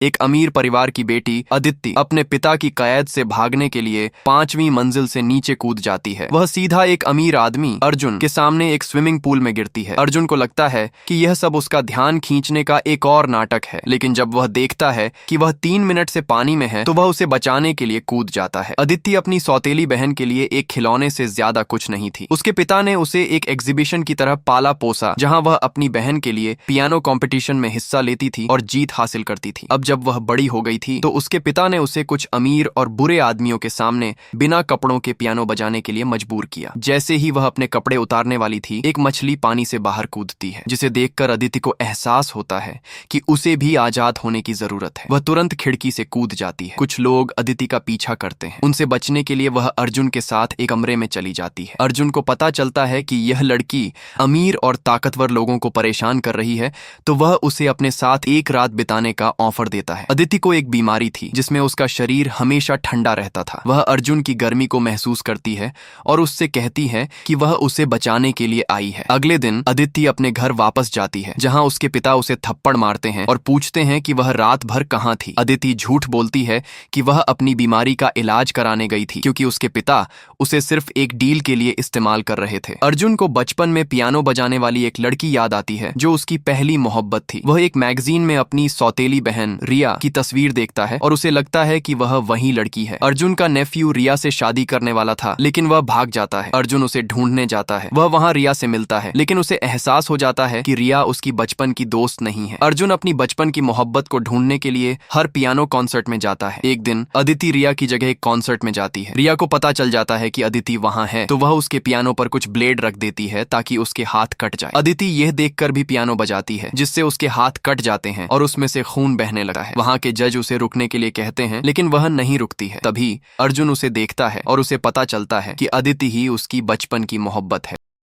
एक अमीर परिवार की बेटी अदिति अपने पिता की कैद से भागने के लिए 5वीं मंजिल से नीचे कूद जाती है। वह सीधा एक अमीर आदमी अर्जुन के सामने एक स्विमिंग पूल में गिरती है। अर्जुन को लगता है कि यह सब उसका ध्यान खींचने का एक और नाटक है, लेकिन जब वह देखता है कि वह 3 मिनट से पानी में है तो वह उसे बचाने के लिए कूद जाता है। अदिति अपनी सौतेली बहन के लिए एक खिलौने से ज्यादा कुछ नहीं थी। उसके पिता ने उसे एक एग्जीबिशन की तरह पाला पोसा, जहां वह अपनी बहन के लिए पियानो कंपटीशन में हिस्सा लेती थी और जीत हासिल करती थी। अब जब वह बड़ी हो गई थी तो उसके पिता ने उसे कुछ अमीर और बुरे आदमियों के सामने बिना कपड़ों के पियानो बजाने के लिए मजबूर किया। जैसे ही वह अपने कपड़े उतारने वाली थी, एक मछली पानी से बाहर कूदती है, जिसे देखकर अदिति को एहसास होता है कि उसे भी आजाद होने की जरूरत है। वह तुरंत खिड़की से कूद जाती है। कुछ लोग अदिति का पीछा करते हैं। उनसे बचने के लिए वह अर्जुन के साथ एक कमरे में चली जाती है। अर्जुन को पता चलता है कि यह लड़की अमीर और ताकतवर लोगों को परेशान कर रही है, तो वह उसे अपने साथ एक रात बिताने का ऑफर देता है। अदिति को एक बीमारी थी जिसमें उसका शरीर हमेशा ठंडा रहता था। वह अर्जुन की गर्मी को महसूस करती है और उससे कहती है कि वह उसे बचाने के लिए आई है। अगले दिन अदिति अपने घर वापस जाती है, जहां उसके पिता उसे थप्पड़ मारते हैं और पूछते हैं कि वह रात भर कहां थी। अदिति झूठ बोलती है कि वह अपनी बीमारी का इलाज कराने गई थी, क्योंकि उसके पिता उसे सिर्फ एक डील के लिए इस्तेमाल कर रहे थे। अर्जुन को बचपन में पियानो बजाने वाली एक लड़की याद आती है, जो उसकी पहली मोहब्बत थी। वह एक मैगजीन में अपनी सौतेली बहन रिया की तस्वीर देखता है और उसे लगता है कि वह वही लड़की है। अर्जुन का नेफ्यू रिया से शादी करने वाला था, लेकिन वह भाग जाता है। अर्जुन उसे ढूंढने जाता है। वह वहां रिया से मिलता है, लेकिन उसे एहसास हो जाता है कि रिया उसकी बचपन की दोस्त नहीं है। अर्जुन अपनी बचपन की मोहब्बत को ढूंढने के लिए हर पियानो कॉन्सर्ट में जाता है। एक दिन अदिति रिया की जगह एक कॉन्सर्ट में जाती है। रिया को पता चल जाता है कि अदिति वहां है, तो वह उसके पियानो पर कुछ ब्लेड रख देती है ताकि उसके हाथ कट जाए। अदिति यह देखकर भी पियानो बजाती है, जिससे उसके हाथ कट जाते हैं और उसमें से खून बहने लगता है। वहां के जज उसे रुकने के लिए कहते हैं, लेकिन वह नहीं रुकती है। तभी अर्जुन उसे देखता है और उसे पता चलता है कि अदिति ही उसकी बचपन की मोहब्बत है।